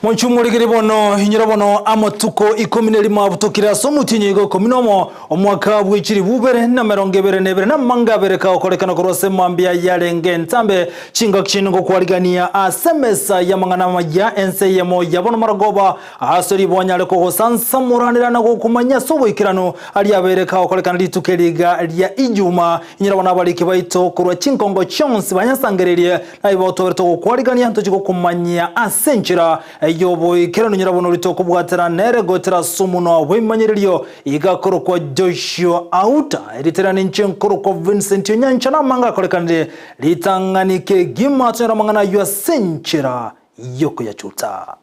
Monchumurigiri bono hinyira bono amatuko 11 abutukira somutinyi go kominomo omwaka bwikiri bubere na 2022 na mangabere ka okolekana korose mambia yarenge ntambe chinga kishingo kwaligania asemesa yamangana majya Ensa Eyemo yabono maragoba asori bonyale ko sansa muranira na kumanya sobo ikirano ali abereka okolekana litukeriga lya ijuma hinyira bono abaliki baito kurwa chinkongo chonsi banyasangererie na ibotoberto kwaligania ntokiko kumanya asenchira yobo ikirano nyirabono litoko bwatera nere gotera sumuno wimanyiriyo igakoro kwa Joshua Auta eriterana nchenkoro kwa Vincent Nyancha na manga kolekande litanganike gima tsera mangana ywa senchira yoko ya chuta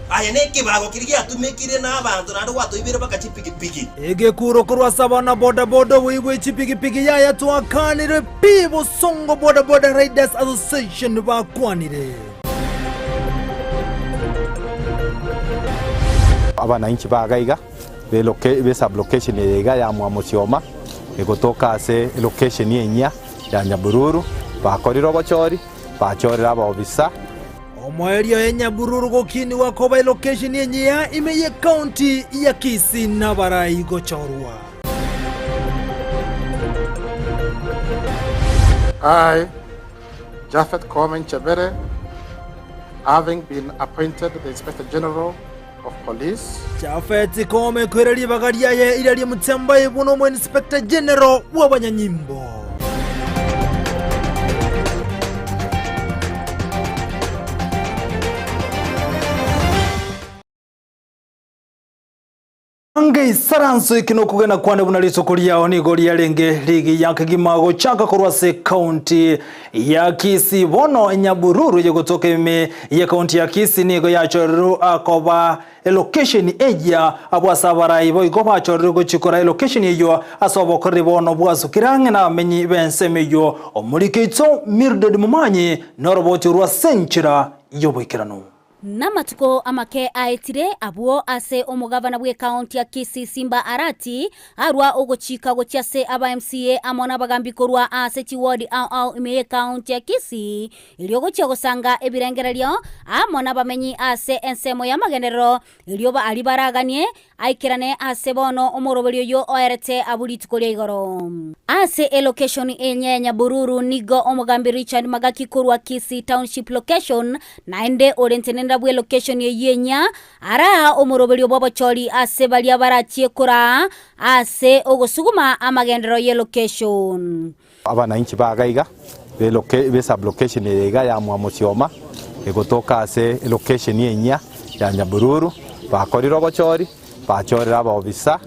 ayeneke bago kiriya tumekire na abantu nando watoibere bakachipikipiki ege kuro kurwa sabana boda boda wewe chipikipiki ya twakanire pibo songo boda boda riders association bakwanire abana inchi bagaiga be sub location yega ya Mwamuchioma egotoka ase location yenya ya Nyabururu bakoriro bochori bachorera abobisa Omoerio Nyabururu gokini wakoba location yenye ya Amayia County ya Kisii na Barai gochorwa. I, Jafet Komen Chebere, having been appointed the Inspector General of Police. Jafet Komen kwereli bagaria ye ilali mutemba ibuno mu Inspector General w'abanyanyimbo. Ange saranso ikino kugena kwande bunaliso kuliao ni goli ya lenge ligi yanke gimago chaka kurwase county ya Kisii bono Nyabururu yegotoka ime ya county ya Kisii nigo ya choru akoba location eja abwasabara ibo igoba choru go chikora location ejo asobo koribono bwazukirange na menyi bensemeyo omurikito Mirded Mumanyi noroboti rwa senchira yobikirano Namatuko amake aetire abuo ase omugavana bwe county ya Kisii Simba Arati arwa ogochika gochase aba MCA amona bagambikorwa ase chiward au Amayia County ya Kisii iliogochia gosanga ebirengereryo amona bamenyi ase ensemo ya magenero ilioba alibaraganie aikirane ase bono omoroberio yo oerete abulitukolia igoro ase location enye Nyabururu nigo omugambi Richard Magakikorwa Kisii Township location naende orentenenda bwe location yenya ara omoroberio bobochori ase balia barachie kura ase ogosuguma amagendero ye location abana inchi bagaiga be sub location yega ya Mwamuchioma egotoka ase location yenya ya Nyabururu bakoriro bochori bachorera abobisa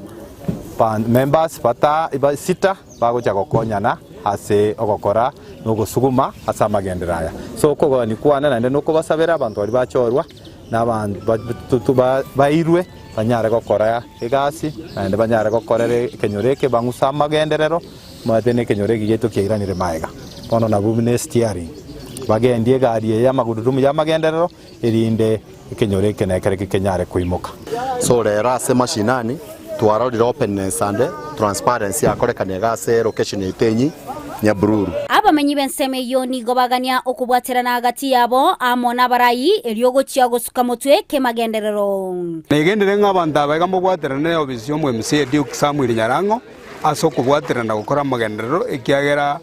members bata sita bagocha gokonyana ase ogokora nogosuguma asa amagenderaya so kogo ni kwana nande nuko basabera abantu bari bachorwa n'abantu bairwe banyare gokora egasi nande banyare gokorere kenyoreke bangusa amagenderero matene kenyoreke geto kiranire maega bono na bubine steering bagendie gari ya magudurumu ya magenderero irinde kenyoreke na kereke kenyare kuimuka so rero ase mashinani twarorira openness and transparency akorekane gase location itenyi Nyabururu abamenyi benseme yo nigo bagania okubwaterana hagati yabo amona barayi eliogochia gosuka mutwe ke magenderero negendere nk'abantu abaga mubwaterane obisyo mu MCA Duke Samuel Nyarango aso kubwaterana gukora magenderero ekiagera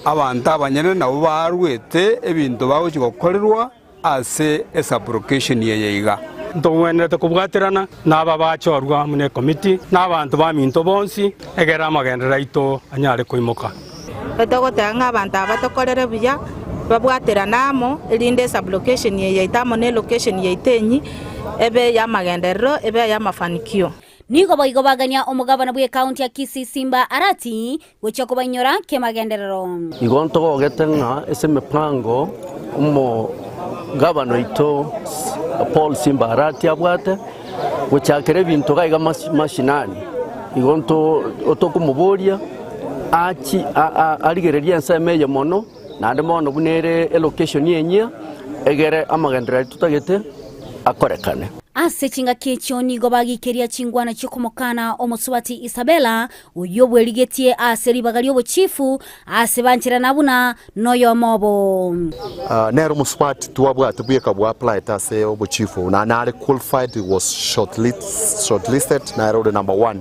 abantu abanyene nabo barwete ebintu bagochi gokorerwa ase esublocation yeyeiga ntongwenete kubwaterana naba bachorwa mune committee n'abantu baminto bonsi egera magendera ito anyare kuimoka betogotanga abantu abatokorere buya babwateranamo elinde sublocation yeitamo ne location yeitenyi ebe ya magenderero ebe ya mafanikio nigo boigo bagania omugavana bwe county ya Kisii Simba Arati gocha kubanyora ke magenderero igonto gogetenga ese mipango umo gavana ito Paul Simba Arati abwate gochakere bintu gaiga mashinani igonto otokumuboria achi aligereria Ensa Eyemo mono nande mono bunere location yenya egere amagendera tutagete akorekane ase chingaki chioni gobagikeria chingwana chyokomokana omosubati Isabella uyo bwerigetie ase ribagali obochifu ase banchira nabuna noyo mobo nero musubati tuwabwate bweka bwa apply ase obochifu na nare qualified was shortlisted na road number 1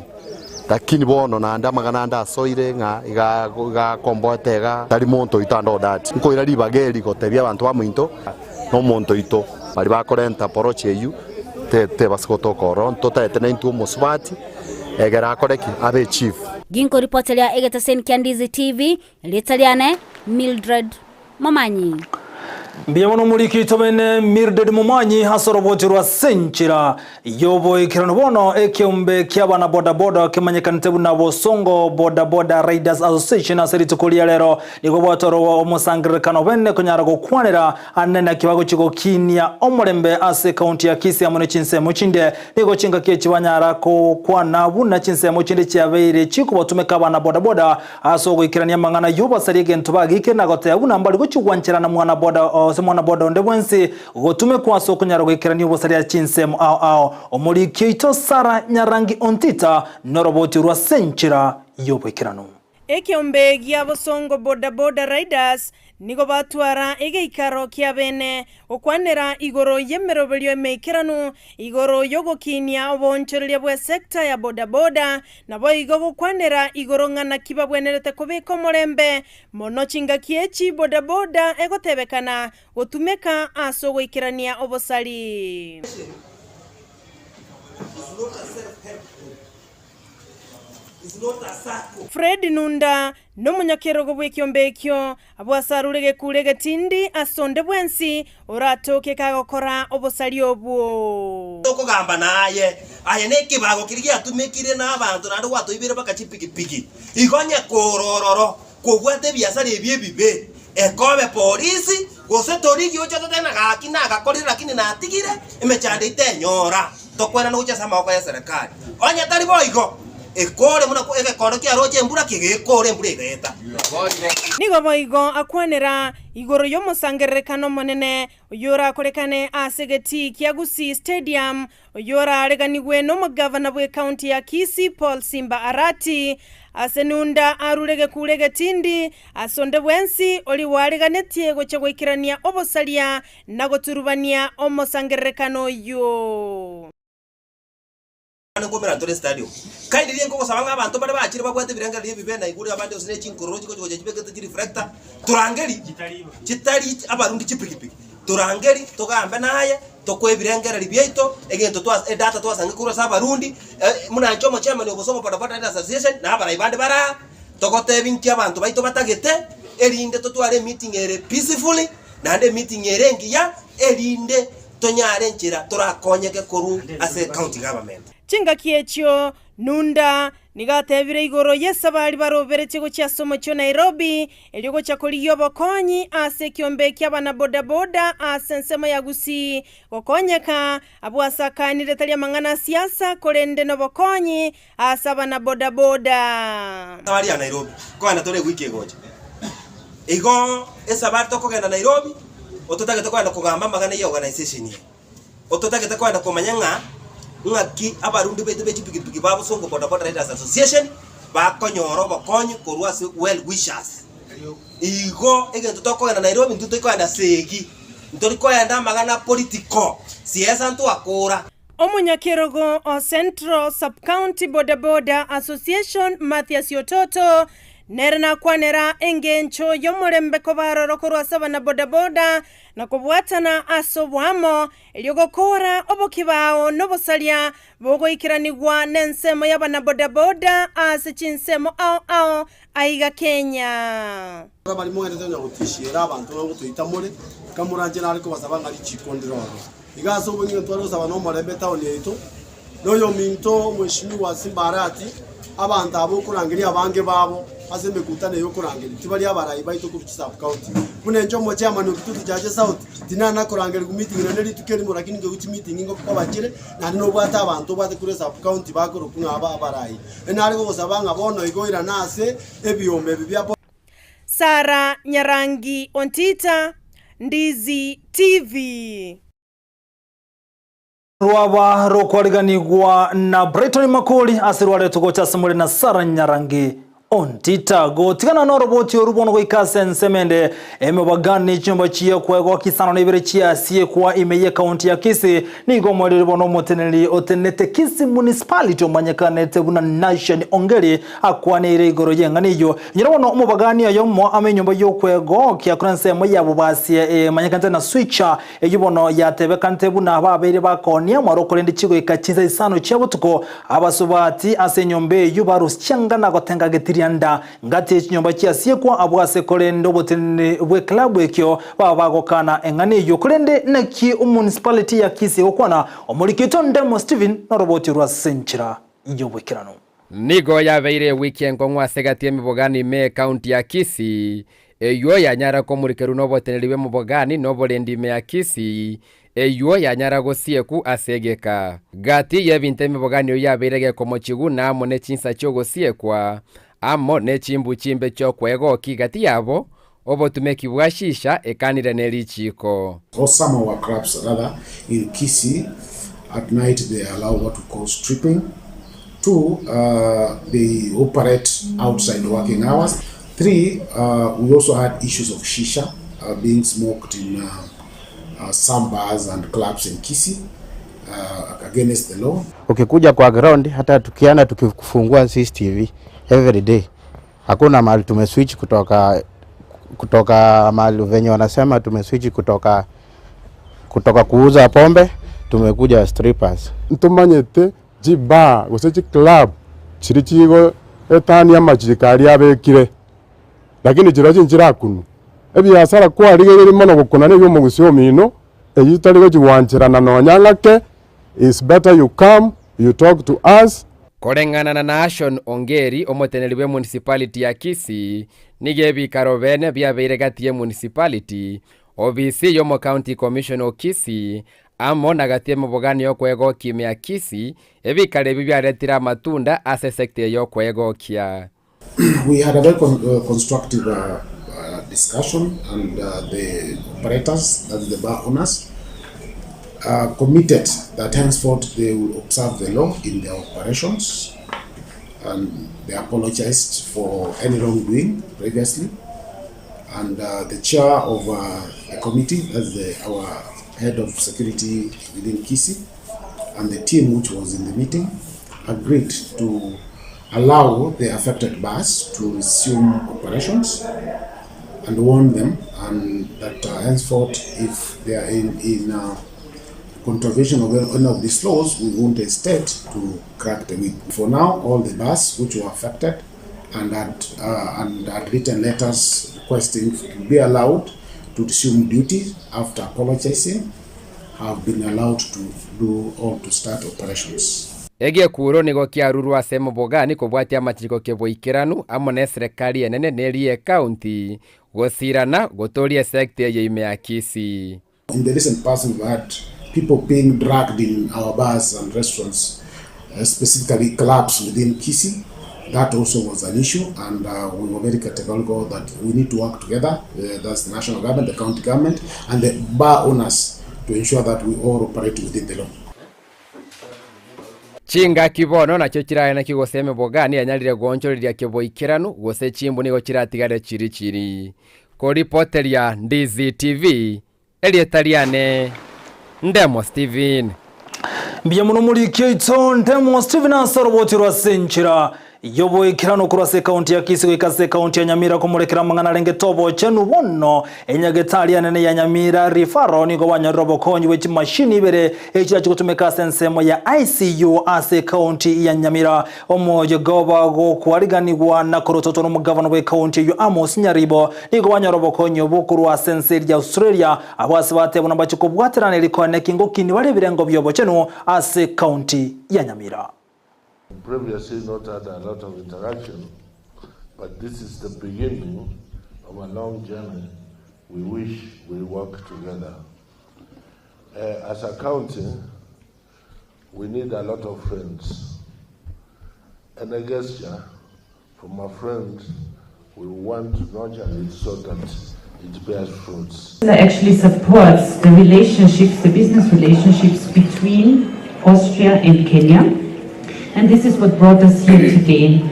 lakini bono nanda magana soire nga iga kombotega tari monto itando that nko ira ribageri gotebia abantu bamuinto no monto ito bari bakorenta poroche yu te baskotokoro totete na intu musubati egera koreki abe chief ginko reporter Egetasen Ndizi TV letaliane Mildred Mamanyi Mbiyamono muliki tobene Mildred Mamanyi hasorobotirwa senchira yobo ikirano bono ekyombe kyabana boda kemanyekanite buna bosongo boda Riders Association aseritukulia lero niko bwatoro omusangirikano bene kunyara gukwanira anena kibago chiko kinia omulembe ase county ya Kisii amone chinsemo chinde niko chinga kiyechibanyara ko kwana buna chinsemo chinde cyabeire chiko batumeka bana boda aso gukirania mangana yoba sarige ntubagike nagote abuna mbali guchugwanchira na mwana boda semwana boda onde bwensi gotume kwaso kunyara gukirania bosaria chinsemo omuliki ito Sara Nyarangi Ontita noroboti rwa senchira yobwekirano ekyombe gya bosongo boda Riders nigo batwara egeikaro kya bene okwanera igoro yemerobelyo emekirano igoro yogokinia obonchereria bwe sekta ya boda nabo igo gukwanera igoro ngana kibabwenerete kubika omulembe mono chinga kiechi boda egotebekana gotumeka aso gwikirania obosali Fred Nunda nomunyakerogo bw'ekyombe ekyo abwasarurege kulege tindi asonde bwensi oratoke kagokora obosali obwo okugamba naye aye nekibago kirigi atumekire n'abantu nandi watoibire bakachipikipiki igonye korororo kogwate biasara ebyebibe ekobe polisi gose torigi ocho tena gaki nagakorira lakini natigire emechande itenyora tokwera no gucha sama ya serikali onye tari boigo ekore muna ko ekoro kya roje mbura kigekore mbura igeta nigo boigo akwanera igoro yomusangerekano monene oyora korekane asegeti kya Gusii stadium oyora areganigwe no mugavana bwe county ya Kisii Paul Simba Arati asenunda arurege kulege tindi asonde bwensi oli wareganetie goche gwikirania obosalia nagoturubania omusangerekano yo ngomera tore stadium kandi liye ngoko sabanga abantu bari bakire bagwate biranga liye bibena iguri abandi osine chinkoroji ko chibegete chiri reflector turangeri kitari abarundi chipikipiki turangeri togambe naye tokwe birengera libyeito egento twa data twasange kuro sabarundi muna chomo chairman obosongo boda Riders Association na abara ibande bara tokote binki abantu baito batagete erinde totware meeting ere peacefully nande meeting ere ngiya erinde tonyare nchira turakonyeke koru ase county government chinga kiechyo Nunda nigatebire igoro yesabali baroberete go cyasomo cyo Nairobi elyogo cyakoliyo bokonyi ase kyombe ky'abana boda ase nsemo ya Gusii gokonyeka abwasakanire tali mangana siasa kolende no bokonyi ase abana boda tabali ya Nairobi ko ana tore wiki goje igo esabali to kogenda Nairobi ototagete kwenda kugamba magana ya organization ye ototagete kwenda komanyanga ngaki abarundi bete bechipikipiki babo songo boda Riders Association bakonyoro bakonyi korwa well wishers igo egento tokogenda Nairobi ntuto kwenda segi ntori kwenda magana political siasa ntu akora omunyakerogo o Central Sub-County Boda Association Mathias Yototo nerna kwanera engencho yomulembe ko barorokorwa sabana boda na kubwatana asobwamo eryogokora obokibao nobosalia bogoikiranigwa nensemo y'abana boda ase chinsemo aiga Kenya bari mohereza nyagutishira abantu ngo tuitamure kamuranje nariko basabanga ari chikondero igaso ubunye ntwaro sabana no mulembe town yeto noyo minto mweshimiwa Simba Arati abantu abo kurangiria abange babo azembe kutane yo kurangiri tibali abarayi baito ku sub-county munenjo mo chairman ukitutu jaje south dinana kurangiri ku meeting nene tukeri mu lakini ngo uti meeting ngo kwabakire nandi no bwata abantu bate kure sub-county bakoro kunaba abarayi enari go sabanga bono igoira nase ebiombe bibya Sara Nyarangi Ontita Ndizi TV Rwaba rokwariganirwa na Brighton Makoli asirware tugocha simule na Sara Nyarangi ontita gotigana no roboti orubono go ikase nsemende emebagani chimba chiye kwego kisano nebere chia sie kwa Eyemo county ya Kisii nigo mwere rubono moteneli otenete Kisii municipality omanyekanete buna nation ongeri akwane ire igoro yenganiyo nyirabono umubagani ayomo amenyomba yo kwego kya kuranse moya bubasie manyekante na switcher eyubono yatebe kante buna babere bakonia marokolende chigo ikachiza isano chiabutuko abasubati asenyombe yubarus changana gotenga anda ngati chinyomba chia siekwa abwase kolendo botene bwe club ekyo babagokana engani yo kolende neki municipality ya Kisii okwana omulikito ndemo Steven na roboti rwa senchira yobwekirano nigo yabeire weekend kongwa segatie mibogani me county ya Kisii eyo yanyara komurikeru no boteneliwe mubogani no bolendi me ya Kisii eyo yanyara gosieku asegeka gati yebinte mibogani yo yabeirege komochigu na mone chinsa cyo gosiekwa amo ne chimbu chimbe cho kwego kigati yabo obo tumekibwashisha ekanire nelichiko. Or some of our clubs rather in Kisii at night they allow what we call stripping. 2, they operate outside working hours. 3, we also had issues of shisha being smoked in some bars and clubs in Kisii against the law. Ukikuja kwa ground hata tukiana tukifungua CCTV every day hakuna mahali tumeswitch kutoka mahali venye wanasema tumeswitch kutoka kuuza pombe tumekuja strippers ntumanyete jiba gosechi club chirichigo etani amachikari abekire lakini jiraje njirakunu ebiasara kwa rigere mono gukuna ne byo mugusyo mino eyitarigo jiwanjirana no nyangake is better you come you talk to us. Korengana na nation ongeri omoteneliwe municipality ya Kisii nigebi karobene byabeire gatie municipality obisi yomo county commission o Kisii amo nagatie mubogani yo kwego kimya Kisii ebikale bibyaretira matunda ase sector yo kwego kya. We had a very constructive discussion and the operators, that is the bar owners, committed that henceforth they will observe the law in their operations, and they apologized for any wrongdoing previously. And the chair of the committee, that's our head of security within Kisii, and the team which was in the meeting agreed to allow the affected bars to resume operations and warn them, and that henceforth if they are in contravention of any of these laws, we won't hesitate to crack the whip. For now, all the bars which were affected and had written letters requesting to be allowed to resume duty after apologizing have been allowed to do or to start operations. Ege kuro nigo kiaruru asemo bogani kubwatia machiko keboikiranu amone serikali enene nelie county gosirana gotolie sector ya Eyemo ya Kisii. In the recent past we've had people being dragged in our bars and restaurants, specifically clubs within Kisii. That also was an issue, and we were very categorical that we need to work together, that's the national government, the county government, and the bar owners to ensure that we all operate within the law. Chinga kibono na chochira na kigoseme bogani anyalire gonchorira keboikiranu gose chimbu nigo kiratigare chiri ko reporter ya Ndizi TV Elietariane Ndemo Steven Biyamuno muri kyeito Ndemo Steven asaroboti rwa senchira yobo ikirano kurase county ya Kisii ikase county ya Nyamira kumurekera mangana renge tobo chenu wono enyagetali anene ya Nyamira rifaro nigo wanyarobo konyi wechi machine ibere ekira chikutumeka sensemo ya ICU ase county ya Nyamira omoje goba go kwariganirwa na korototo no mugavana we county ya Amos Nyaribo nigo wanyarobo konyi obukuru asenseri ya Australia abasi batebona bachikobwaterana likone kingo kini bale birengo byobo chenu ase county ya Nyamira. Previously not had a lot of interaction, but this is the beginning of a long journey. We wish we work together. As a county, we need a lot of friends. And a gesture from a friend, we want to nurture it so that it bears fruits. That actually supports the relationships, the business relationships between Austria and Kenya. And this is what brought us here today.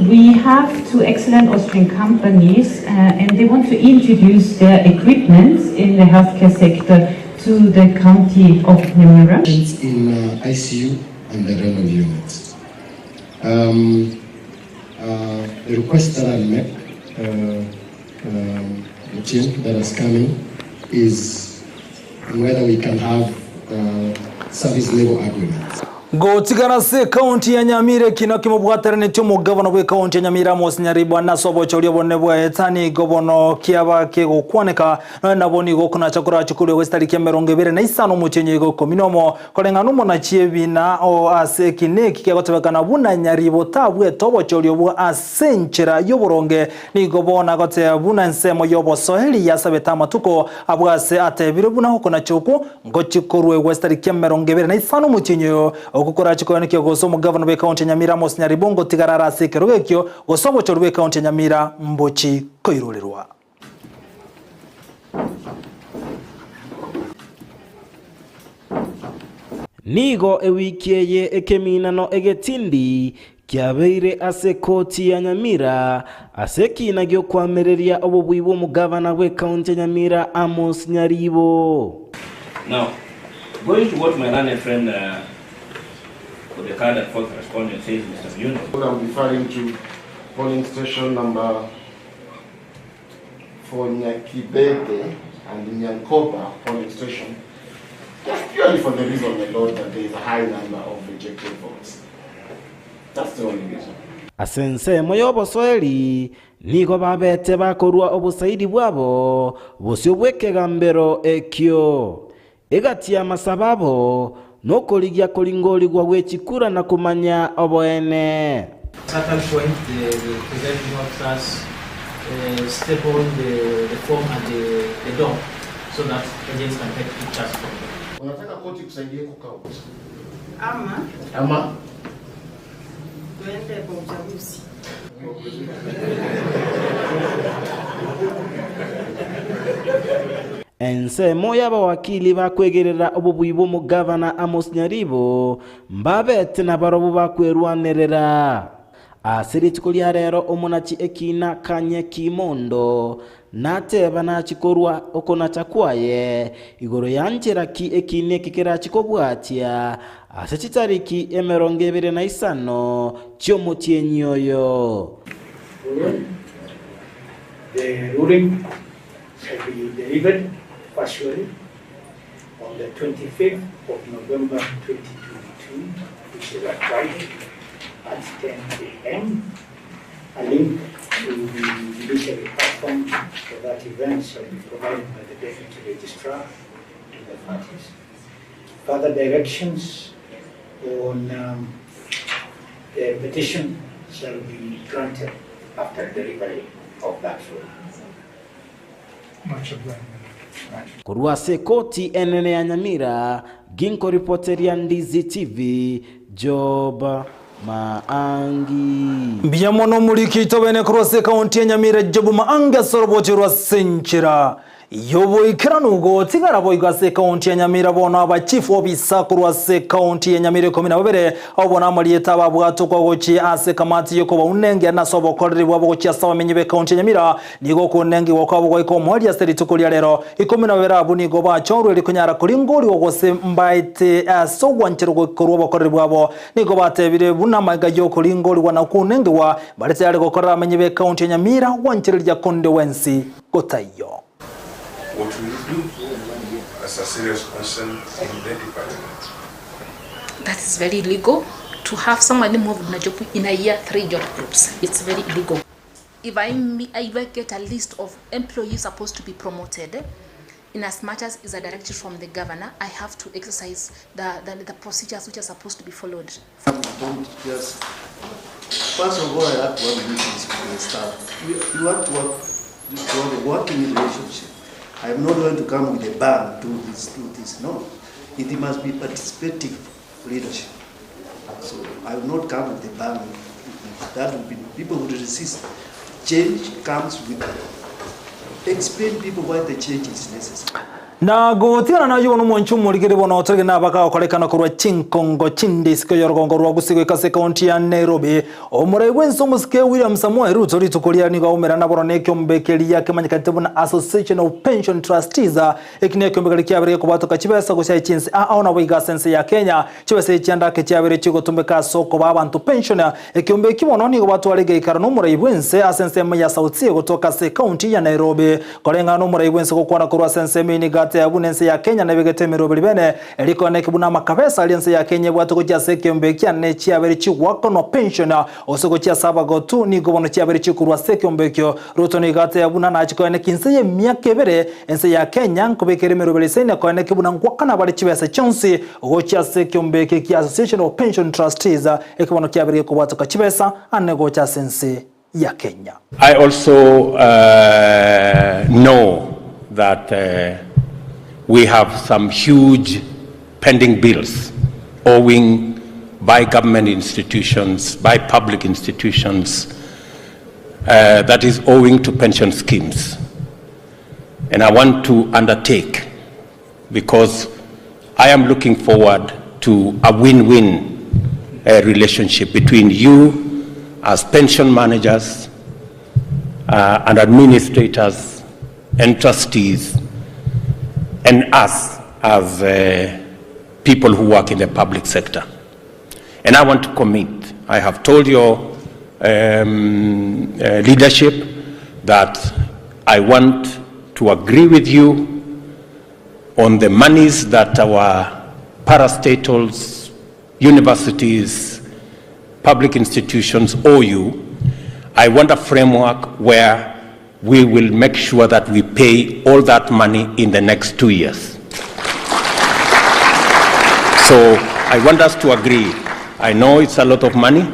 We have two excellent Austrian companies and they want to introduce their equipment in the healthcare sector to the county of Nyamira. In ICU and the renal units. The request that I make, the team that is coming, is whether we can have service level agreements. Gotigana se county ya Nyamira kino kimubwaterane cyo governor we county ya Nyamira Nyaribwa na sobo cholyo bonne bwa etani gobono kiaba ke gukwaneka na boni gokuna chakura chukule westari kemeronge bere na isano muchenye go kominomo kolengano mona chiebina o asekine kikagotebakana buna Nyaribo tabwe tobo cholyo bwa asenchera yoboronge ni gobona gote buna nsemo yobo soheli yasabeta matuko abwase atebire buna hokona choko ngochikorwe westari kemeronge bere na isano muchenye okukora chikone kyo gosomo governor we county Nyamira Nyaribongo tigarara sekerogekyo gosomo chorwe county Nyamira mbochi koirolirwa nigo ewikieye ekeminano egetindi kyabeire ase koti ya Nyamira asekina gyo kwamereria obubwibo mu governor we county Nyamira Amos Nyaribo. Now, going to what my learned friend for the card and fourth respondent says, Mr. Muno. I'm referring to polling station number for Nyakibete and Nyankoba polling station, just purely for the reason alone that there is a high number of rejected votes. That's the only reason. Asense moyobo soeli nigo babete bakorwa obusaidi bwabo bosyo bwekega mbero ekyo egatia masababo nokoligia kolingoli gwa wechikura na kumanya oboene. At some point the presiding officers step on the form at the door so that agents can take pictures from them. Unataka koti kusaidie kukao? Ama tuende kwa uchaguzi. Ensa moya bawakili bakwegerera obubwibo mu governor Amos Nyaribo mbabete na barobo bakwerwanerera asiriti lya rero omunachi ekina kanye kimondo nateba na chikorwa okona chakwaye igoro yanjera ki ekine kikera chikobwatia asechitariki emeronge 25 chomotyenyoyo. The ruling shall be delivered partially on the 25th of November 2022, which is at Friday at 10 a.m. A link to the judiciary platform for that event shall be provided by the Deputy Registrar to the parties. Further directions on the petition shall be granted after delivery of that ruling. Much obliged. Kurwa se koti enene ya Nyamira ginko reporter ya Ndizi TV Job Maangi Biamono muliki tobene kurose county ya Nyamira Job Maangi sorobochirwa senchira yobo ikiranugo tigara boyga se county ya Nyamira bona aba chief officer kurwa se county ya Nyamira 12 obona amalieta babwato kwa gochi ase kamati yoko ba unenge na sobo korri bwabo gochi asawa menyebe county ya Nyamira nigo kunenge wakabo go iko mwali ya seri tukulia lero 12 abuni go ba chonro likunyara kulingoli wogose mbaite so wanchero go kurwa bakorri bwabo nigo batebire buna magayo kulingoli wana kunenge wa balete yale gokora menyebe county ya Nyamira wanchero lya konde wensi gotayo. What will you do as a serious concern in the department? That is very illegal to have somebody moved in a job in a year 3 job groups. It's very illegal. If I get a list of employees supposed to be promoted, in as much as is a directive from the governor, I have to exercise the procedures which are supposed to be followed. First of all, I have to work with the staff. You have to work a working relationship. I'm not going to come with a ban, do this. No. It must be participative leadership. So I will not come with a ban. That would be, people would resist. Change comes with explain people why the change is necessary. Na gotiana na yuno mwanchu muligire bono otorege na baka okolekana kurwa chinkongo chindisiko yorgongo rwa Gusii kase county ya Nairobi omurai wenso musike William Samuel Ruto ritukulia ni gaumera na borone kyombekeli yake manyakate buna Association of Pension Trustees ekine kyombekeli kyabere ko batoka chibesa go cyachinsi aona wiga sense ya Kenya chibesa cyanda ke cyabere chigo tumbeka soko babantu pensioner ekyombeki bono ni go batwalege ikara no murai wense asense ya sauti kutoka se county ya Nairobi kolenga no murai wense ko kwana kurwa sense mini Ensa ya Kenya na begete mirobili bene eliko nekibuna makabesa alianse ya Kenya bwatu ko cyase kyombekia ne cyabere chiwako no pensioner osoko cyasaba go tu ni gobono cyabere chikurwa se kyombekyo Ruto ni gate yabuna na chiko ne kinse ye myakebere ense ya Kenya nkobekere mirobili sene ko ne kibuna ngwakana bali chibese chonsi go cyase kyombeke ki Association of Pension Trustees ekibono cyabere ko bwatu ka chibesa anego cyasense ya Kenya. I also know that we have some huge pending bills owing by government institutions, by public institutions, that is owing to pension schemes. And I want to undertake, because I am looking forward to a win-win relationship between you as pension managers and administrators and trustees and us as people who work in the public sector. And I want to commit. I have told your leadership that I want to agree with you on the monies that our parastatals, universities, public institutions owe you. I want a framework where we will make sure that we pay all that money in the next 2 years. So I want us to agree. I know it's a lot of money.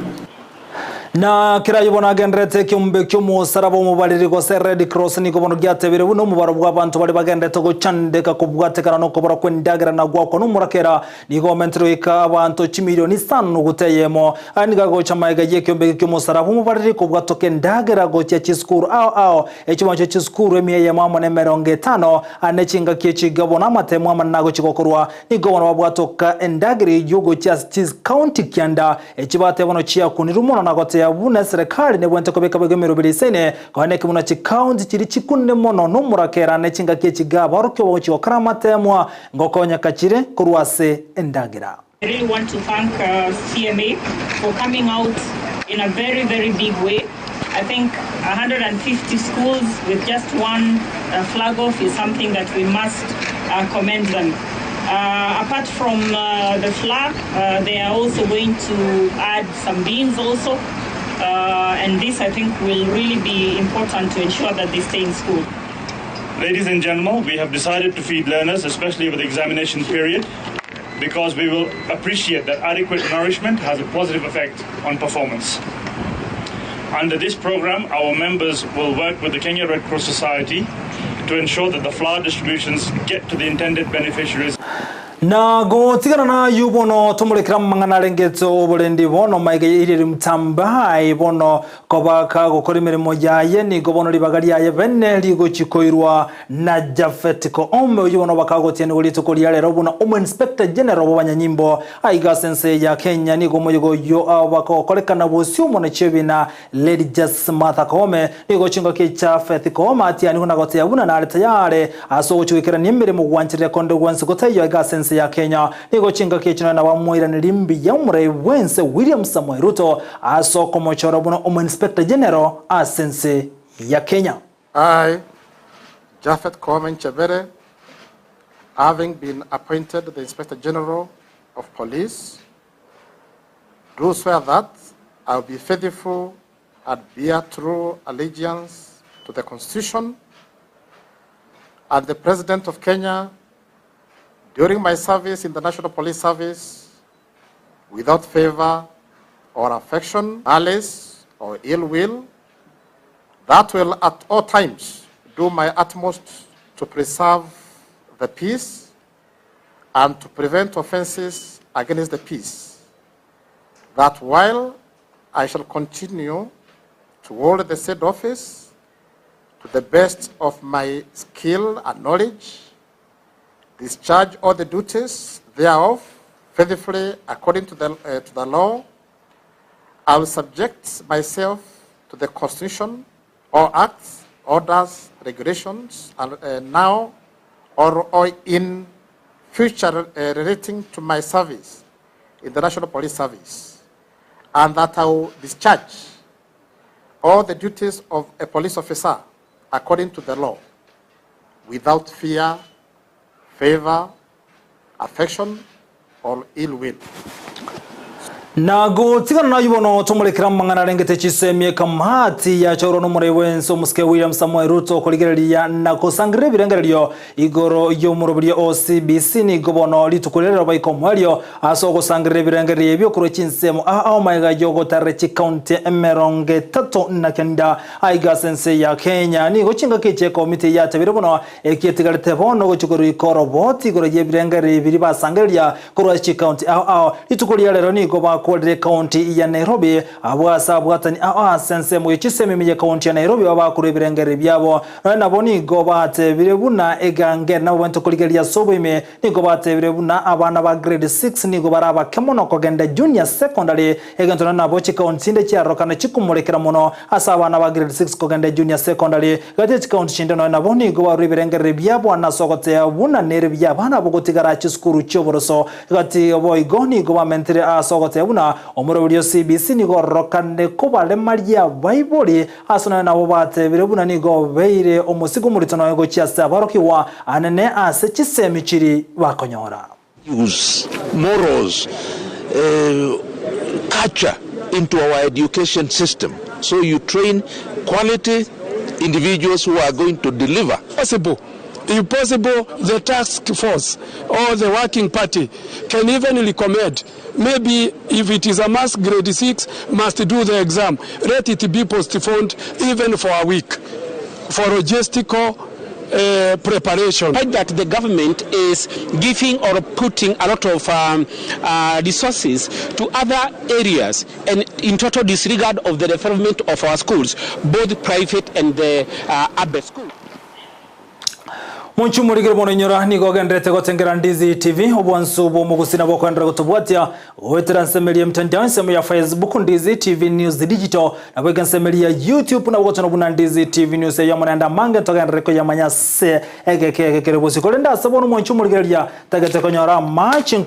Na kira yibona gendrete kyumbe kyumu sarabo mubaliri go Red Cross ni kobono gyatebere buno mubaro bw'abantu bali bagendete go chandeka kubwatekana no kobora kwendagara na gwako no murakera ni go mentro ika abantu 1 milioni 5 guteyemo aniga go chamayiga ye kyumbe kyumu sarabo mubaliri ko bwatoke ndagara go cya chiskuru ao ekimancho cya chiskuru emiye mama ne 50 anechinga kyechigabo na matemo amanago chikokorwa ni go wana bwatoka endagiri yugo cya county kyanda ekibate bono chia kunirumona na gote buna serikali ne bwente kobeka begemero bilisene kone kimuna chikaundi chiri chikunne mono no murakera ne chinga kechigaba rukyo bochi okaramatemo ngokonya kachire kurwase endagira. I really want to thank CMA for coming out in a very, very big way. I think 150 schools with just one flag off is something that we must commend them. Apart from the flag, they are also going to add some beans also. And this, I think, will really be important to ensure that they stay in school. Ladies and gentlemen, we have decided to feed learners, especially with the examination period, because we will appreciate that adequate nourishment has a positive effect on performance. Under this program, our members will work with the Kenya Red Cross Society to ensure that the flour distributions get to the intended beneficiaries. Na go tigana na yubono tumulekira mangana lengeto obulendi bono maige iri mtamba ibono kobaka gukora imirimo yaye ni gobono libagari yaye bene ligo chikoirwa na Jafet ko ombe yubono bakagotiene ulito koliya lero buno Inspector General b'abanyanyimbo aiga sense ya Kenya ni gomoyego yo abakokolekana bosyumo ne chebina Lady Just Martha Koome ni go chingo ke Jafet ko mati ani hunagote yabuna na tayare aso chuikira ni imirimo gwanchire kondo gwansi gotayo aiga sense ya Kenya nigo chinga kechina na bamwira nilimbi ya umure wense William Samuel Ruto asoko mochoro buno Inspector General asense ya Kenya. I, Jafet Koome Chebere, having been appointed the Inspector General of Police, do swear that I will be faithful and bear true allegiance to the Constitution and the President of Kenya during my service in the National Police Service, without favor or affection, malice or ill will, that will at all times do my utmost to preserve the peace and to prevent offenses against the peace. That while I shall continue to hold the said office, to the best of my skill and knowledge, discharge all the duties thereof faithfully according to the law. I will subject myself to the Constitution, all acts, orders, regulations, and now or in future relating to my service in the National Police Service, and that I will discharge all the duties of a police officer according to the law, without fear, favor, affection, or ill will. Nago tigana na yubono tumulekera mangana rengete chisemye kamhati ya choro no muri wenso muske William Samuel Ruto koligereria na kosangire birengererio igoro yo murobiri OCBC ni gobono litukolera bayikomwalio aso kosangire birengerie byo kuro chinsemo aho maiga yogo tarechi county emeronge tato na kenda aiga sense ya Kenya ni gochinga keche komite ya tebire bono ekietigarte bono gochukuru ikoro boti goro ye birengerie biri basangeria kuro chi county aho litukolera lero ni goba kwa county ya Nairobi abwasa bwatani sense mu yichiseme county ya Nairobi abakuru birengere byabo naboni gobate birebuna egange na wento kuligeria soboime ni gobate birebuna abana ba grade 6 ni gobara bakemono kogenda junior secondary egantona nabo chi county nde cyarokana chikumulekera muno asa abana ba grade 6 kogenda junior secondary gate county chindano naboni gobaru birengere byabo nasogote abuna nere byabana bogotigara chiskuru cyoboroso gati oboigoni government asogote abuna omurobiri CBC ni gorokane kubale maria Bible asona nabo bate birebuna ni go beire omusigo muritano go cyase abarokiwa anene ase chisemi chiri bakonyora use morals culture into our education system, so you train quality individuals who are going to deliver. If possible, the task force or the working party can even recommend, maybe if it is a mass grade 6 must do the exam, let it be postponed even for a week for logistical preparation. That the government is giving or putting a lot of resources to other areas and in total disregard of the development of our schools, both private and the urban schools. Munchu murigire bono nyora ni gogendrete gotengera Ndizi TV obwansu bo mugusina bokwendera gutubwatia wetransemelia mtandao nsemo ya Facebook Ndizi TV News Digital na bwegansemelia YouTube na bwotano buna Ndizi TV News ya mwananda mange togendreko ya manyase egeke kerebosi kolenda sabono munchu murigire ya tagate konyora match